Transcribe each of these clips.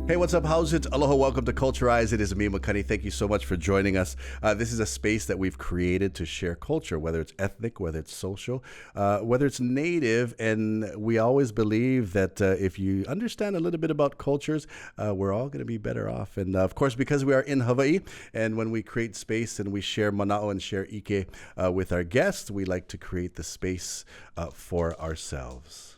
Hey, what's up? How's it? Aloha, welcome to Culturize. It is me, Makani. Thank you so much for joining us. This is a space that we've created to share culture, whether it's ethnic, whether it's social, whether it's native. And we always believe that if you understand a little bit about cultures, we're all going to be better off. And of course, because we are in Hawaii, and when we create space and we share mana'o and share ike with our guests, we like to create the space for ourselves.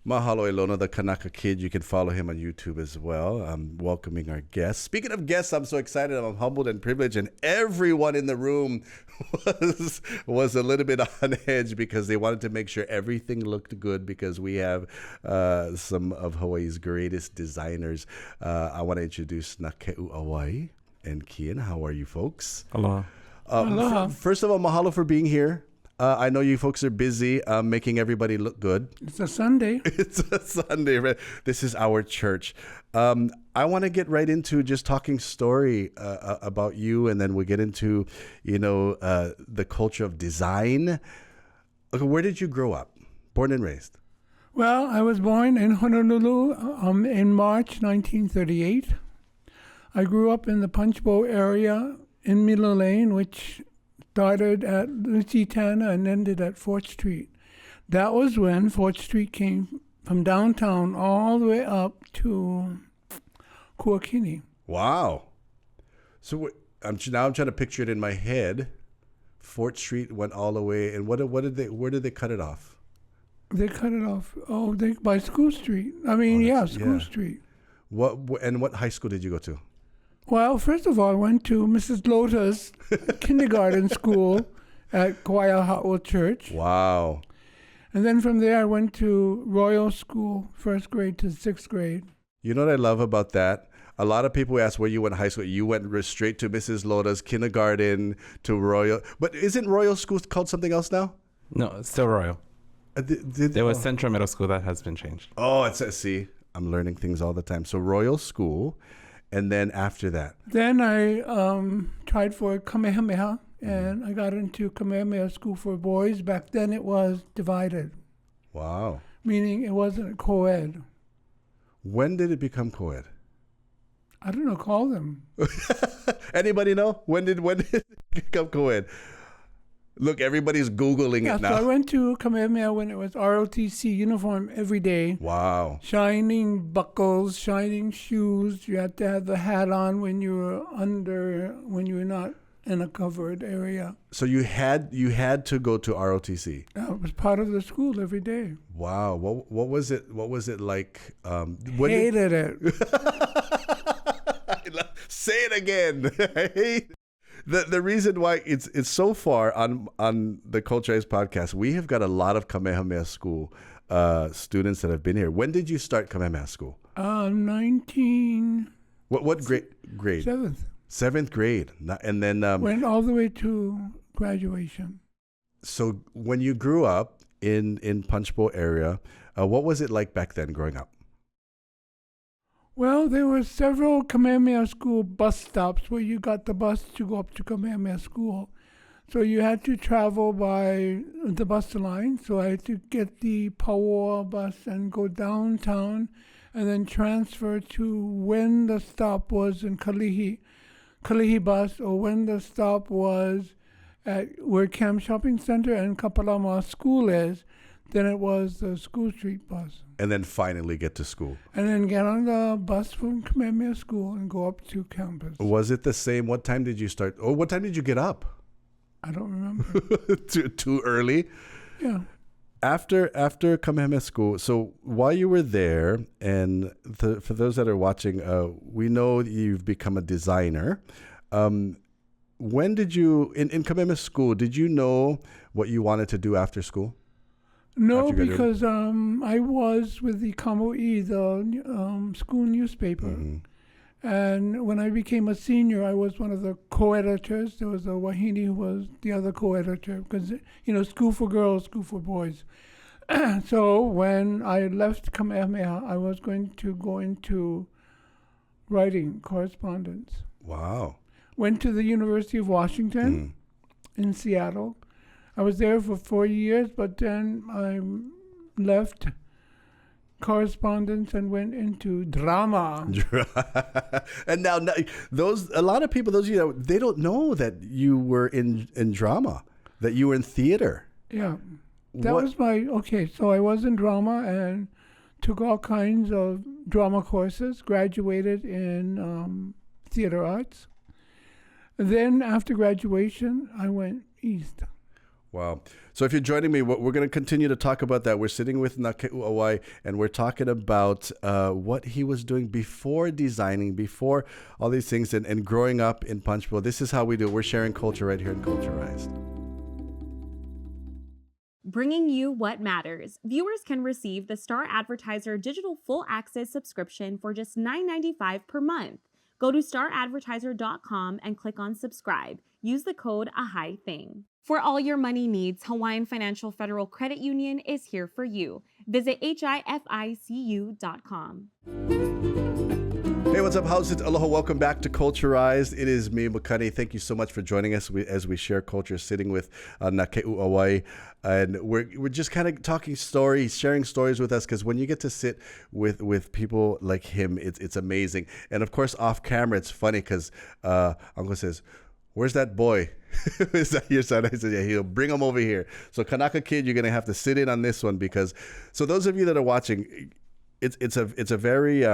Mahalo Ilona, the Kanaka Kid. You can follow him on YouTube as well. I'm welcoming our guests. Speaking of guests, I'm so excited. I'm humbled and privileged, and everyone in the room was a little bit on edge because they wanted to make sure everything looked good because we have some of Hawaii's greatest designers. I want to introduce Nakeʻu, Awai, and Kian. How are you folks? Aloha. Aloha. First of all, mahalo for being here. I know you folks are busy making everybody look good. It's a Sunday. It's a Sunday. Right? This is our church. I want to get right into just talking story about you, and then we'll get into, the culture of design. Okay, where did you grow up? Born and raised? Well, I was born in Honolulu in March 1938. I grew up in the Punch Bowl area in Milo Lane, which started at Lusitana and ended at 4th Street. That was when 4th Street came from downtown all the way up to Kuakini. Wow. So I'm trying to picture it in my head. 4th Street went all the way, and where did they cut it off? They cut it off. By School Street. School Street. What high school did you go to? Well, first of all, I went to Mrs. Lota's kindergarten school at Kauai Church. Wow. And then from there, I went to Royal School, 1st grade to 6th grade. You know what I love about that? A lot of people ask where you went to high school. You went straight to Mrs. Lota's kindergarten to Royal. But isn't Royal School called something else now? No, it's still Royal. There was Central Middle School that has been changed. Oh, see, I'm learning things all the time. So Royal School, and then after that? Then I tried for Kamehameha, and I got into Kamehameha School for boys. Back then it was divided. Wow. Meaning it wasn't co-ed. When did it become co-ed? I don't know, call them. Anybody know? When did it become co-ed? Look, everybody's Googling it now. So I went to Kamehameha when it was ROTC uniform every day. Wow. Shining buckles, shining shoes. You had to have the hat on when you were not in a covered area. So you had to go to ROTC. It was part of the school every day. Wow. What was it? What was it like? Hated it. Say it again. I hate it. The reason why it's so far on the Culturize podcast, we have got a lot of Kamehameha School students that have been here. When did you start Kamehameha School? 19. What grade? 7th. 7th grade, and then went all the way to graduation. So when you grew up in Punch Bowl area, what was it like back then growing up? Well, there were several Kamehameha School bus stops where you got the bus to go up to Kamehameha School. So you had to travel by the bus line. So I had to get the Paoa bus and go downtown and then transfer to when the stop was in Kalihi bus, or when the stop was at where Camp Shopping Center and Kapalama School is. Then it was the School Street bus. And then finally get to school. And then get on the bus from Kamehameha School and go up to campus. Was it the same? What time did you start? Or what time did you get up? I don't remember. Too early? Yeah. After Kamehameha School, so while you were there, and for those that are watching, we know you've become a designer. When did you, in Kamehameha School, did you know what you wanted to do after school? No, after you graduated? because I was with the Kamui, the school newspaper. Mm-hmm. And when I became a senior, I was one of the co-editors. There was a Wahine who was the other co-editor because, school for girls, school for boys. So when I left Kamehameha, I was going to go into writing correspondence. Wow. Went to the University of Washington in Seattle. I was there for 4 years, but then I left correspondence and went into drama. And now a lot of people, those of you that they don't know that you were in drama, that you were in theater. Yeah. That was so I was in drama and took all kinds of drama courses, graduated in theater arts. Then after graduation, I went east. Wow. So if you're joining me, we're going to continue to talk about that. We're sitting with Nakeʻu Awai, and we're talking about what he was doing before designing, before all these things, and growing up in Punchbowl. This is how we do it. We're sharing culture right here in Culturized. Bringing you what matters. Viewers can receive the Star Advertiser Digital Full Access subscription for just $9.95 per month. Go to staradvertiser.com and click on subscribe. Use the code AHAITHING. For all your money needs, Hawaiian Financial Federal Credit Union is here for you. Visit HIFICU.com. Hey, what's up? How's it? Aloha. Welcome back to Culturized. It is me, Makani. Thank you so much for joining us as we share culture, sitting with Nakeʻu Awai. And we're just kind of talking stories, sharing stories with us, because when you get to sit with people like him, it's amazing. And of course, off camera, it's funny because Uncle says, "Where's that boy?" Is that your son? I said, yeah, he'll bring him over here. So Kanaka Kid, you're going to have to sit in on this one because, so those of you that are watching, it's a very,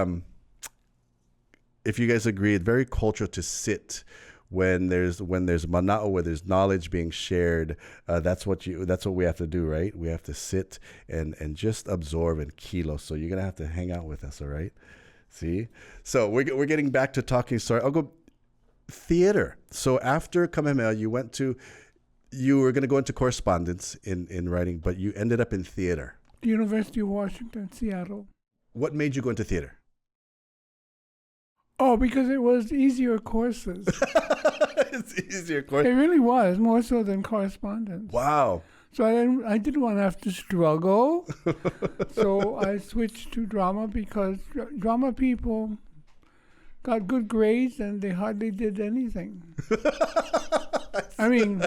if you guys agree, it's very cultural to sit when there's mana'o, where there's knowledge being shared. That's what we have to do, right? We have to sit and just absorb and kilo. So you're going to have to hang out with us, all right? See? So we're getting back to talking story. I'll go theater. So after Kamehameha, you were going to go into correspondence in writing, but you ended up in theater. The University of Washington, Seattle. What made you go into theater? Oh, because it was easier courses. It's easier course. It really was, more so than correspondence. Wow. So I didn't want to have to struggle. So I switched to drama because drama people got good grades and they hardly did anything. I mean,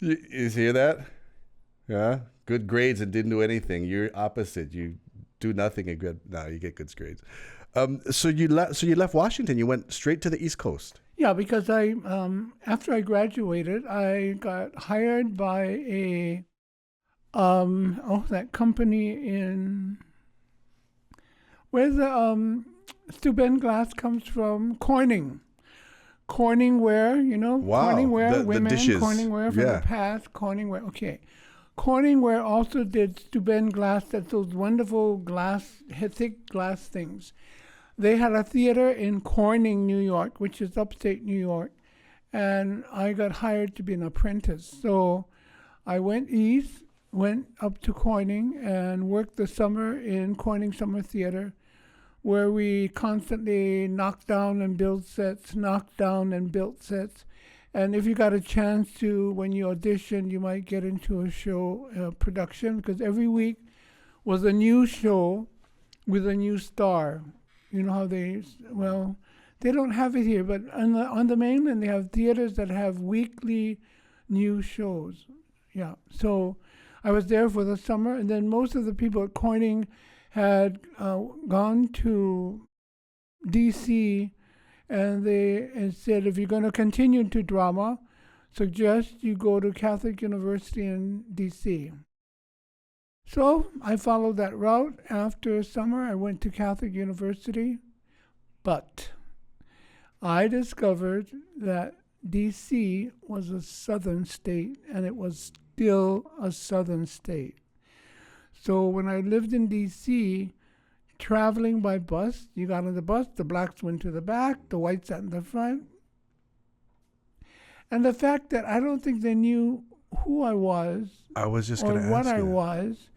you hear that? Yeah, good grades and didn't do anything. You're opposite. You do nothing and good. No, you get good grades. So you left Washington. You went straight to the East Coast. Yeah, because I after I graduated, I got hired by a that company in where the Steuben glass comes from, Corning ware, Wow. Corning ware, the women, dishes. Corning ware from the past, Corning ware. Okay. Corning ware also did Steuben glass, that's those wonderful glass, thick glass things. They had a theater in Corning, New York, which is upstate New York, and I got hired to be an apprentice. So I went east, went up to Corning, and worked the summer in Corning Summer Theater, where we constantly knocked down and built sets. And if you got a chance to, when you audition, you might get into a show production, because every week was a new show with a new star. You know how they don't have it here, but on the mainland, they have theaters that have weekly new shows. Yeah, so I was there for the summer, and then most of the people at Corning had gone to D.C., and they said, if you're going to continue to drama, suggest you go to Catholic University in D.C. So I followed that route. After summer, I went to Catholic University, but I discovered that D.C. was a southern state, and it was still a southern state. So when I lived in D.C., traveling by bus, you got on the bus, the blacks went to the back, the whites sat in the front. And the fact that I don't think they knew who I was. I was just or going to what ask I you. was.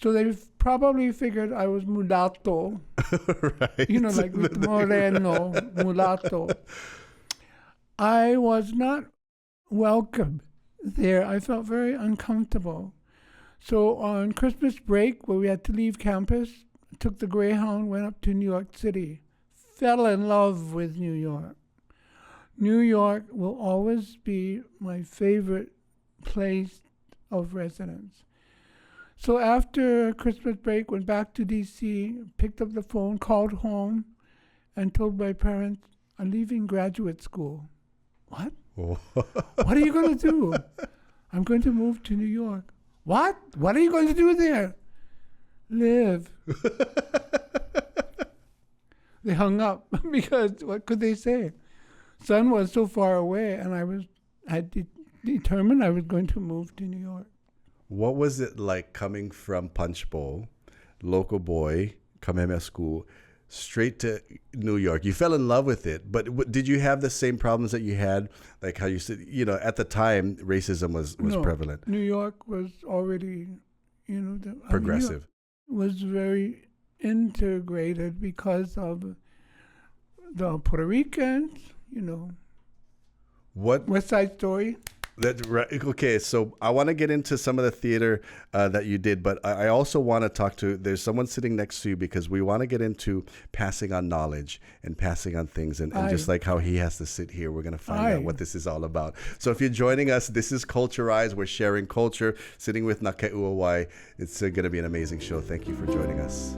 So they probably figured I was mulatto. Right. You know, like with moreno, mulatto. I was not welcome there. I felt very uncomfortable. So on Christmas break, where we had to leave campus, took the Greyhound, went up to New York City, fell in love with New York. New York will always be my favorite place of residence. So after Christmas break, went back to D.C., picked up the phone, called home, and told my parents, I'm leaving graduate school. What? What are you going to do? I'm going to move to New York. What? What are you going to do there? Live. They hung up because what could they say? Son was so far away, and I determined I was going to move to New York. What was it like coming from Punch Bowl, local boy, Kamehameha School, straight to New York? You fell in love with it, but did you have the same problems that you had? Like how you said, at the time, racism was prevalent. New York was already, Progressive. Was very integrated because of the Puerto Ricans, What? West Side Story. That's right. Okay, so I want to get into some of the theater that you did, but I also want to talk to, there's someone sitting next to you because we want to get into passing on knowledge and passing on things and just like how he has to sit here, we're going to find out what this is all about. So if you're joining us, this is Culturize. We're sharing culture, sitting with Nakeʻu Awai. It's going to be an amazing show. Thank you for joining us.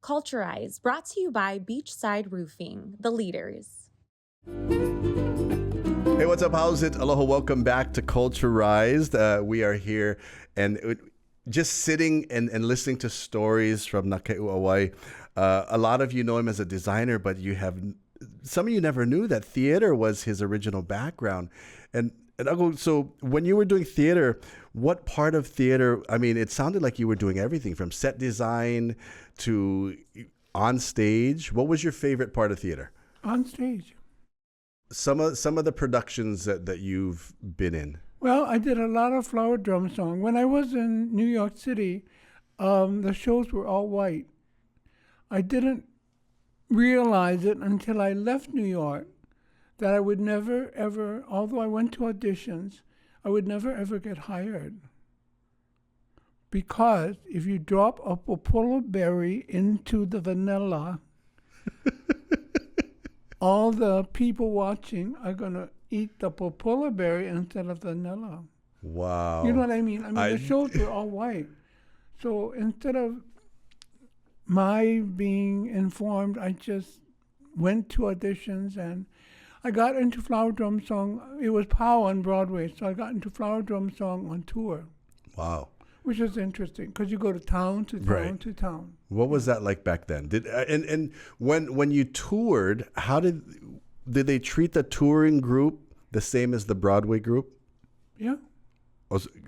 Culturize, brought to you by Beachside Roofing, the leaders. Hey, what's up? How's it? Aloha. Welcome back to Culturized. We are here and just sitting and listening to stories from Nakeʻu Awai. A lot of you know him as a designer, but some of you never knew that theater was his original background. And Uncle, so when you were doing theater, what part of theater, it sounded like you were doing everything from set design to on stage. What was your favorite part of theater? On stage. Some of the productions that you've been in. Well, I did a lot of flower drum song. When I was in New York City, the shows were all white. I didn't realize it until I left New York that I would never, ever, although I went to auditions, I would never, ever get hired. Because if you drop a popolo berry into the vanilla, all the people watching are going to eat the popolo berry instead of vanilla. Wow. You know what I mean? The shows were all white. So instead of my being informed, I just went to auditions and I got into flower drum song. It was POW on Broadway, so I got into flower drum song on tour. Wow. Which is interesting because you go to town to town to town. What was that like back then? And when you toured, how did they treat the touring group the same as the Broadway group? Yeah.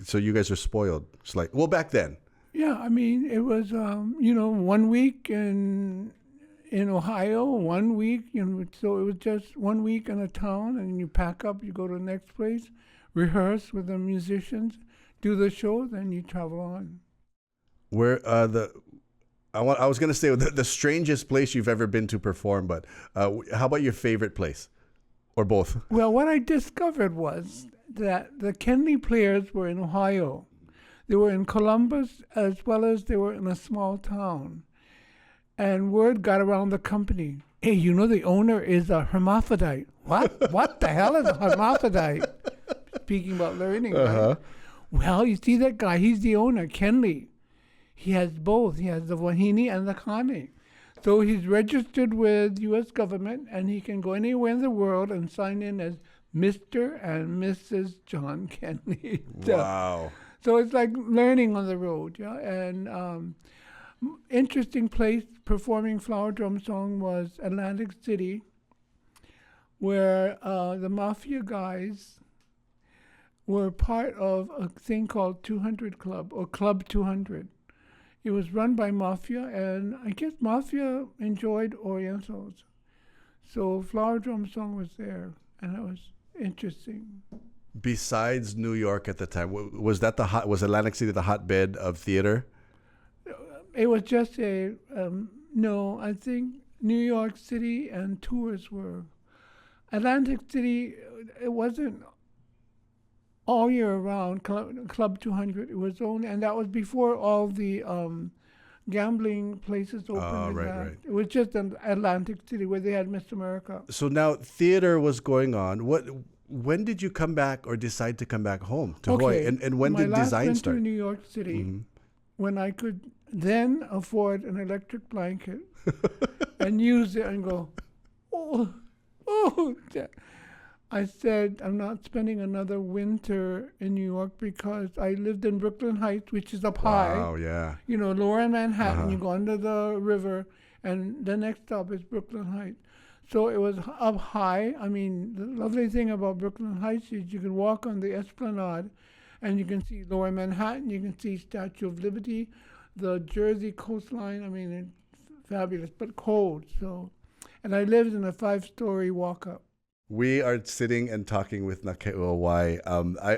So you guys are spoiled. It's like, well, back then. Yeah, it was 1 week in Ohio, 1 week, so it was just 1 week in a town, and you pack up, you go to the next place, rehearse with the musicians, do the show, then you travel on. Where I was going to say the strangest place you've ever been to perform, but how about your favorite place, or both? Well, what I discovered was that the Kenley Players were in Ohio. They were in Columbus as well as they were in a small town. And word got around the company. Hey, the owner is a hermaphrodite. What? What the hell is a hermaphrodite? Speaking about learning, right? Well, you see that guy, he's the owner, Kenley. He has both. He has the Wahine and the Kane. So he's registered with U.S. government, and he can go anywhere in the world and sign in as Mr. and Mrs. John Kenley. Wow. So it's like learning on the road, yeah. And interesting place performing flower drum song was Atlantic City, where the Mafia guys were part of a thing called 200 Club, or Club 200. It was run by Mafia, and I guess Mafia enjoyed Orientals. So flower drum song was there, and that was interesting. Besides New York at the time, was Atlantic City the hotbed of theater? It was just no, I think New York City and tours were. Atlantic City, it wasn't all year round, Club 200. It was only, and that was before all the gambling places opened. Oh, right. It was just in Atlantic City where they had Miss America. So now theater was going on. When did you come back or decide to come back home to Hawaii? And when did design start? My last went to New York City when I could then afford an electric blanket and use it and go, oh. I said, I'm not spending another winter in New York because I lived in Brooklyn Heights, which is up high. Wow, yeah. You know, lower Manhattan, you go under the river, and the next stop is Brooklyn Heights. So it was up high. I mean, the lovely thing about Brooklyn Heights is you can walk on the Esplanade, and you can see lower Manhattan, you can see Statue of Liberty, the Jersey coastline. I mean, it's fabulous, but cold. So, and I lived in a 5-story walk-up. We are sitting and talking with Nakeʻu Awai.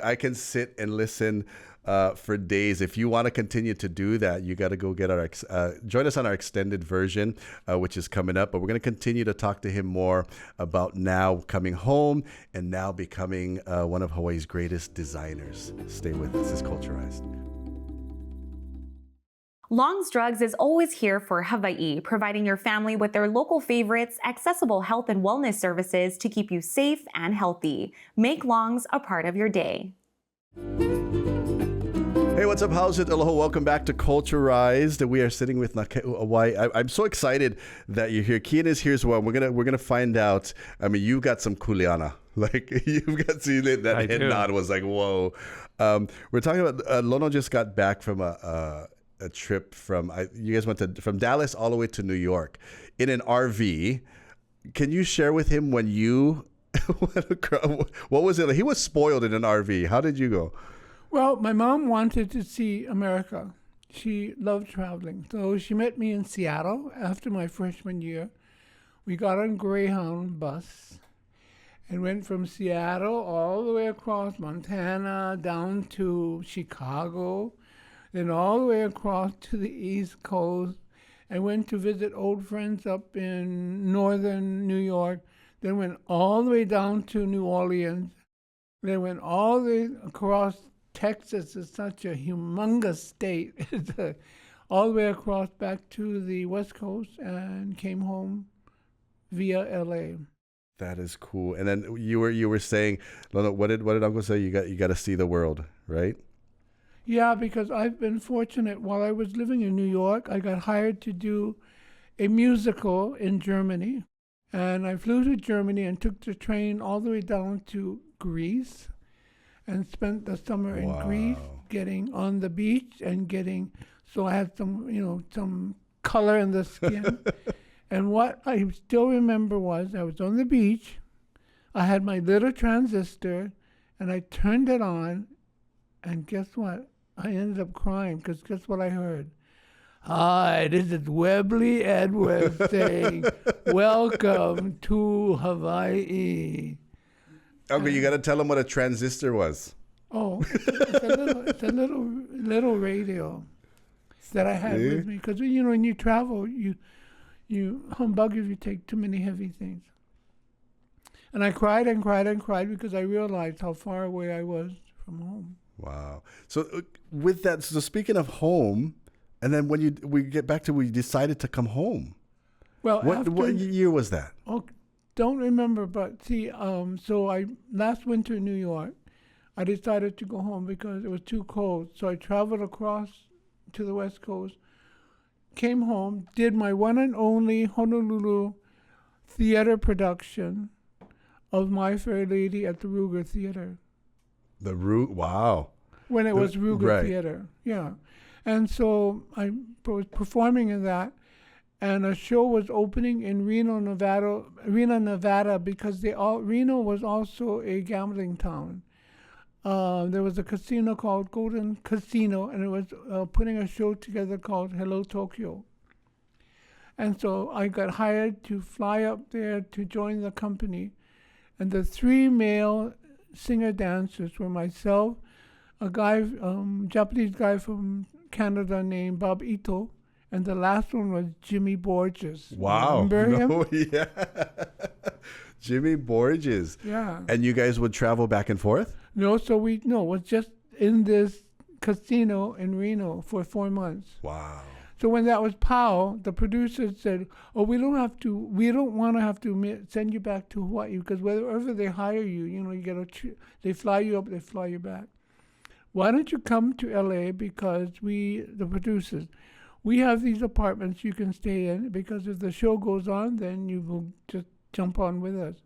I can sit and listen for days. If you want to continue to do that, you got to go get join us on our extended version, which is coming up. But we're going to continue to talk to him more about now coming home and now becoming one of Hawaii's greatest designers. Stay with us. This is Culturized. Long's Drugs is always here for Hawaii, providing your family with their local favorites, accessible health and wellness services to keep you safe and healthy. Make Long's a part of your day. Hey, what's up? How's it? Aloha. Welcome back to Culturized. We are sitting with Nakeʻu Awai. I'm so excited that you're here. Kian is here as well. We're gonna find out. I mean, you've got some kuleana. Like you've got that head nod was like, whoa. We're talking about Lono just got back from a trip from you guys went from Dallas all the way to New York in an RV. Can you share with him when you what was it like? He was spoiled in an RV. How did you go? Well, my mom wanted to see America. She loved traveling. So she met me in Seattle after my freshman year. We got on Greyhound bus and went from Seattle all the way across Montana down to Chicago, then all the way across to the East Coast, and went to visit old friends up in northern New York, then went all the way down to New Orleans, then went all the way across Texas. Is such a humongous state. All the way across back to the West Coast and came home via LA. That is cool. And then you were saying, Lono, what did Uncle say? You got to see the world, right? Yeah, because I've been fortunate. While I was living in New York, I got hired to do a musical in Germany. And I flew to Germany and took the train all the way down to Greece and spent the summer in Greece, getting on the beach and so I had some color in the skin. And what I still remember was I was on the beach, I had my little transistor, and I turned it on, and guess what? I ended up crying, because guess what I heard? Hi, this is Webley Edwards saying, welcome to Hawaii. Okay, you got to tell them what a transistor was. Oh, it's a little radio that I had with me. Because, when you travel, you humbug if you take too many heavy things. And I cried and cried and cried because I realized how far away I was from home. Wow. So with that, so speaking of home, and then when we decided to come home. Well, what year was that? Oh, don't remember, but see, so last winter in New York, I decided to go home because it was too cold. So I traveled across to the West Coast, came home, did my one and only Honolulu theater production of My Fair Lady at the Ruger Theater. Wow. When it was Ruger Theater, yeah. And so I was performing in that, and a show was opening in Reno, Nevada, because Reno was also a gambling town. There was a casino called Golden Casino, and it was putting a show together called Hello Tokyo. And so I got hired to fly up there to join the company. And the 3 male singer-dancers were myself, a guy, Japanese guy from Canada named Bob Ito, and the last one was Jimmy Borges. Wow. Remember him? Yeah. Jimmy Borges. Yeah. And you guys would travel back and forth? No, it was just in this casino in Reno for 4 months. Wow. So when that was POW, the producers said, "Oh, we don't want to have to send you back to Hawaii, because wherever they hire you, you get they fly you up, they fly you back. Why don't you come to LA, because the producers, we have these apartments you can stay in, because if the show goes on, then you will just jump on with us."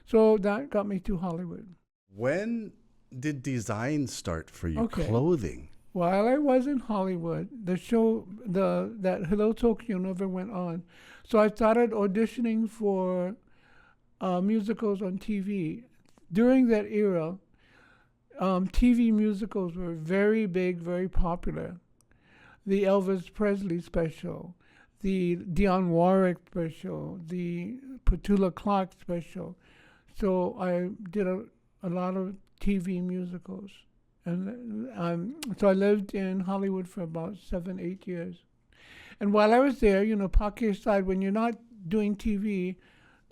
So that got me to Hollywood. When did design start for you? Okay. Clothing? While I was in Hollywood, the show, that Hello Tokyo never went on. So I started auditioning for musicals on TV. During that era, TV musicals were very big, very popular. The Elvis Presley special, the Dionne Warwick special, the Petula Clark special. So I did a lot of TV musicals. And so I lived in Hollywood for about 7-8 years. And while I was there, Pake aside, when you're not doing TV,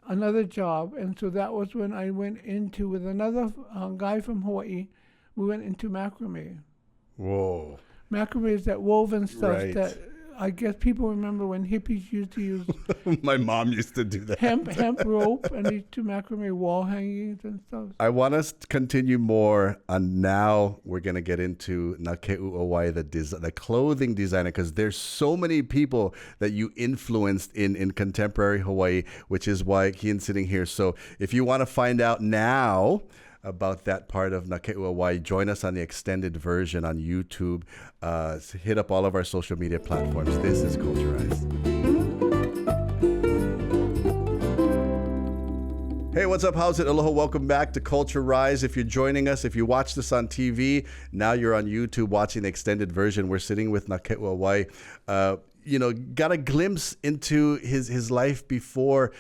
another job. And so that was when I went into, with another guy from Hawaii, we went into macrame. Whoa. Macrame is that woven stuff Right. that I guess people remember when hippies used to use My mom used to do that. hemp rope, and they used to macrame wall hangings and stuff. I want us to continue more on. Now we're going to get into Nakeʻu Awai, the clothing designer, because there's so many people that you influenced in contemporary Hawaii, which is why Kian's sitting here. So if you want to find out now about that part of Nakeʻu Awai, join us on the extended version on YouTube. Hit up all of our social media platforms. This is Culturized. Hey, what's up? How's it? Aloha. Welcome back to Culture Rise. If you're joining us, if you watch this on TV, now you're on YouTube watching the extended version. We're sitting with Nakeʻu Awai. Got a glimpse into his life before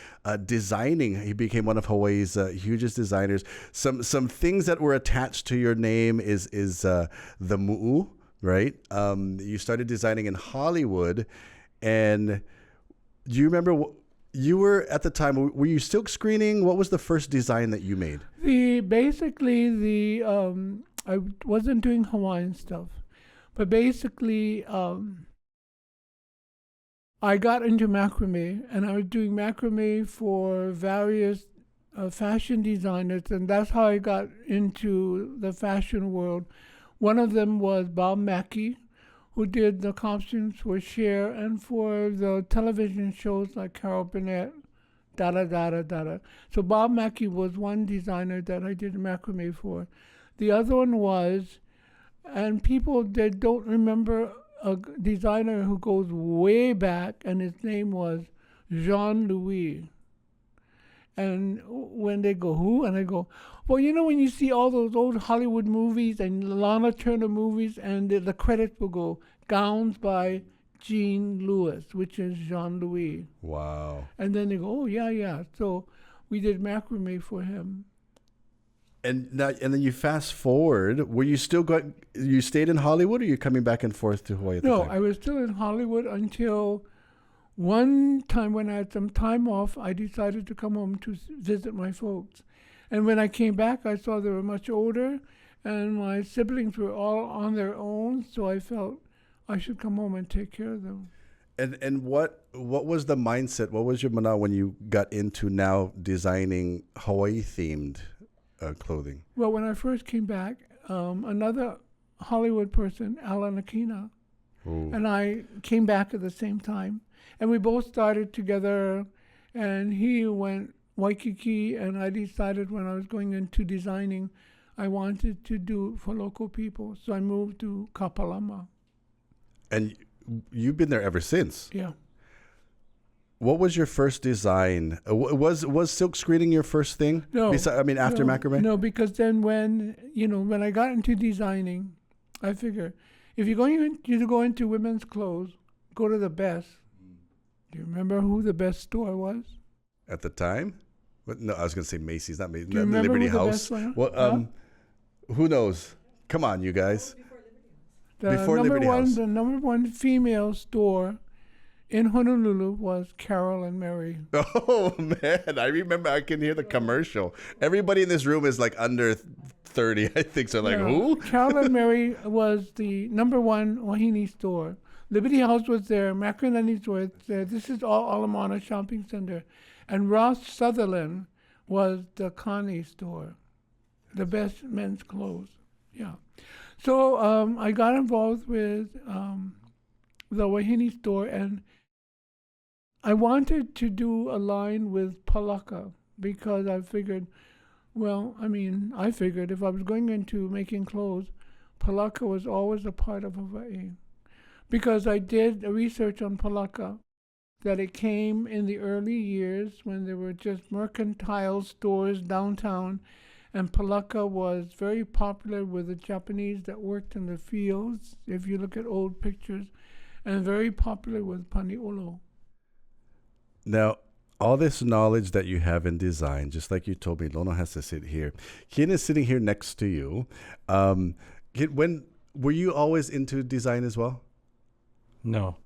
designing. He became one of Hawaii's hugest designers. Some things that were attached to your name is the muʻumuʻu, right? You started designing in Hollywood, and do you remember? You were at the time. Were you silk screening? What was the first design that you made? I wasn't doing Hawaiian stuff, but basically. I got into macrame, and I was doing macrame for various fashion designers, and that's how I got into the fashion world. One of them was Bob Mackie, who did the costumes for Cher and for the television shows like Carol Burnett, da-da-da-da-da-da. So Bob Mackie was one designer that I did macrame for. The other one was, and people that don't remember, a designer who goes way back, and his name was Jean-Louis. And when they go, who? And I go, well, when you see all those old Hollywood movies and Lana Turner movies, and the credits will go, gowns by Jean Louis, which is Jean-Louis. Wow. And then they go, oh, yeah. So we did macrame for him. And then you fast forward. Were you still you stayed in Hollywood, or you coming back and forth to Hawaii at the time? No, I was still in Hollywood until one time when I had some time off. I decided to come home to visit my folks. And when I came back, I saw they were much older, and my siblings were all on their own. So I felt I should come home and take care of them. And what was the mindset? What was your mana when you got into now designing Hawaii themed clothing? Well, when I first came back, another Hollywood person, Alan Akina, and I came back at the same time. And we both started together, and he went Waikiki, and I decided when I was going into designing, I wanted to do for local people. So I moved to Kapalama. And you've been there ever since? Yeah. What was your first design? Was silk screening your first thing? No. After macrame? No, because then when I got into designing, I figured if you're going to go into women's clothes, go to the best. Do you remember who the best store was? At the time? No, I was going to say Macy's, not Macy's. Do you remember Liberty who the House. best one? Well, who knows? Come on, you guys. Before Liberty House. The number one female store in Honolulu was Carol and Mary. Oh, man. I remember. I can hear the commercial. Everybody in this room is like under 30, I think. So, like, who? Carol and Mary was the number one wahine store. Liberty House was there. Makarani's was there. This is all Alamana Shopping Center. And Ross Sutherland was the Connie store, the best men's clothes. Yeah. So I got involved with the wahine store, and I wanted to do a line with Palaka because I figured if I was going into making clothes, Palaka was always a part of Hawaii. Because I did research on Palaka, that it came in the early years when there were just mercantile stores downtown, and Palaka was very popular with the Japanese that worked in the fields, if you look at old pictures, and very popular with Paniolo. Now, all this knowledge that you have in design, just like you told me, Lono has to sit here. Kian is sitting here next to you. Were you always into design as well? No.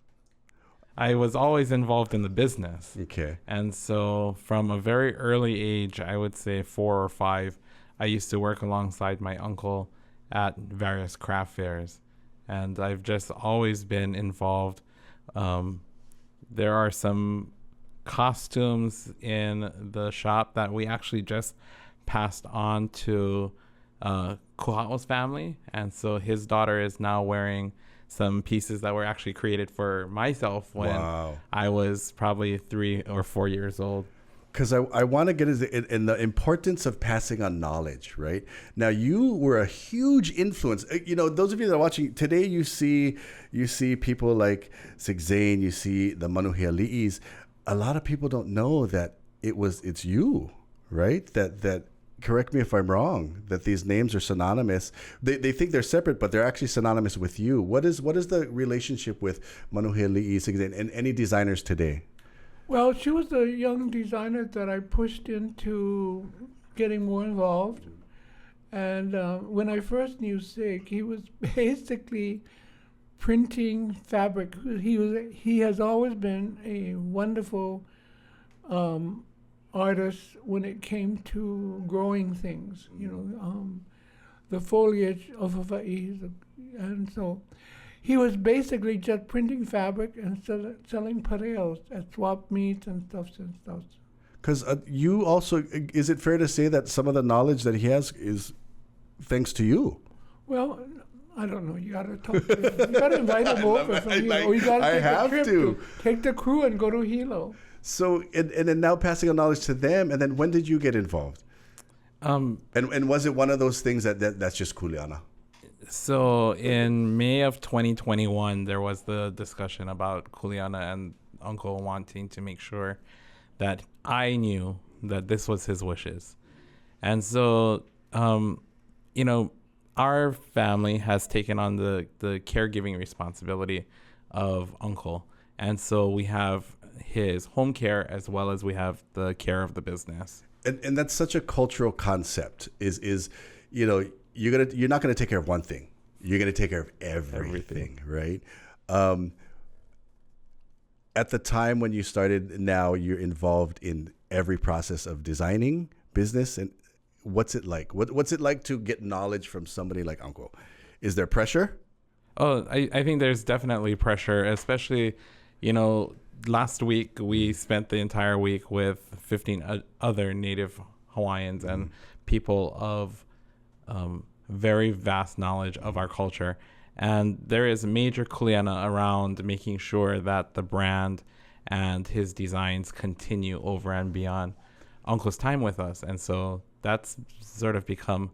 I was always involved in the business. Okay. And so from a very early age, I would say 4 or 5, I used to work alongside my uncle at various craft fairs. And I've just always been involved. There are some costumes in the shop that we actually just passed on to Kuha'o's family. And so his daughter is now wearing some pieces that were actually created for myself when I was probably 3 or 4 years old. Because I want to get in the importance of passing on knowledge, right? Now, you were a huge influence. You know, those of you that are watching today, you see people like Sig Zane, you see the Manuhiali'is. A lot of people don't know that it's you, right? That correct me if I'm wrong, that these names are synonymous. They think they're separate, but they're actually synonymous with you. What is the relationship with Manuhiali'i, Sig Zane, and any designers today? Well, she was a young designer that I pushed into getting more involved. And when I first knew Sig, he was basically printing fabric. He has always been a wonderful artist when it came to growing things, the foliage of Hawaii. And so he was basically just printing fabric and selling pareos at swap meets and stuff. Because you also, is it fair to say that some of the knowledge that he has is thanks to you? Well, I don't know. You got to talk to him. You got to invite him over from Hilo. You got to take a trip to take the crew and go to Hilo. So, and then now passing on knowledge to them, and then when did you get involved? And was it one of those things that's just kuleana? So in May of 2021, there was the discussion about kuleana and Uncle wanting to make sure that I knew that this was his wishes. And so, our family has taken on the caregiving responsibility of Uncle. And so we have his home care as well as we have the care of the business. And that's such a cultural concept is you're not going to take care of one thing. You're going to take care of everything. Right? At the time when you started, now you're involved in every process of designing business. And what's it like? What's it like to get knowledge from somebody like Uncle? Is there pressure? Oh, I think there's definitely pressure, especially, last week we spent the entire week with 15 other Native Hawaiians and people of very vast knowledge of our culture. And there is major kuleana around making sure that the brand and his designs continue over and beyond Uncle's time with us. And so that's sort of become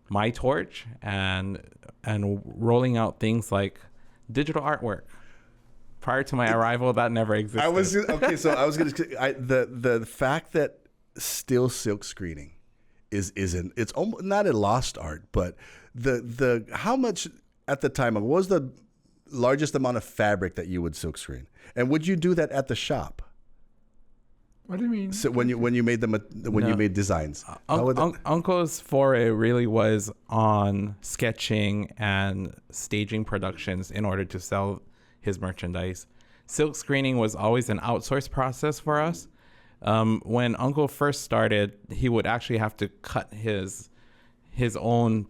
my torch and rolling out things like digital artwork. Prior to my arrival, that never existed. The fact that still silk screening it's almost not a lost art, but the how much at the time, what was the largest amount of fabric that you would silk screen? And would you do that at the shop? What do you mean? So when you made them, when you made designs, how would that- Uncle's foray really was on sketching and staging productions in order to sell his merchandise. Silk screening was always an outsourced process for us. When Uncle first started, he would actually have to cut his own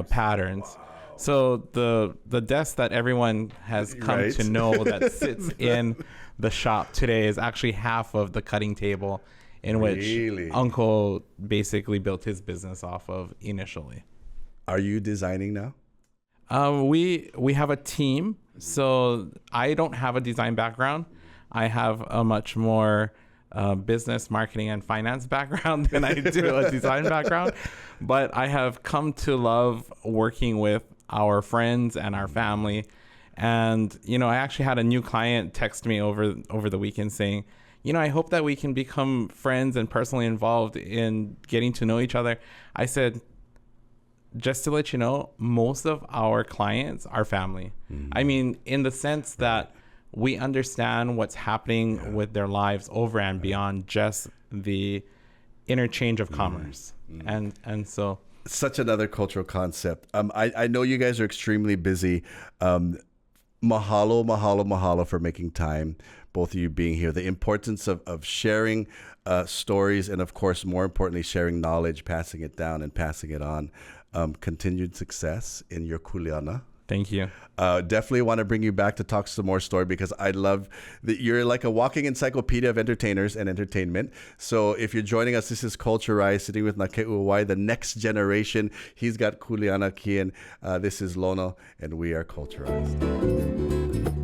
patterns. So the desk that everyone has come to know that sits in the shop today is actually half of the cutting table in which Uncle basically built his business off of initially. Are you designing now? We have a team. So I don't have a design background. I have a much more business, marketing, and finance background than I do a design background. But I have come to love working with our friends and our family. And, I actually had a new client text me over the weekend saying, I hope that we can become friends and personally involved in getting to know each other. I said, just to let you know, most of our clients are family. I mean, in the sense that we understand what's happening with their lives over and beyond just the interchange of commerce. And so... Such another cultural concept. I know you guys are extremely busy. Mahalo for making time, both of you being here. The importance of sharing stories and, of course, more importantly, sharing knowledge, passing it down and passing it on. Continued success in your kuleana. Thank you. Definitely want to bring you back to talk some more story because I love that you're like a walking encyclopedia of entertainers and entertainment. So if you're joining us, this is Culture Rise, sitting with Nakeʻu Awai, the next generation. He's got kuleana kian. This is Lono, and we are Culture Rise.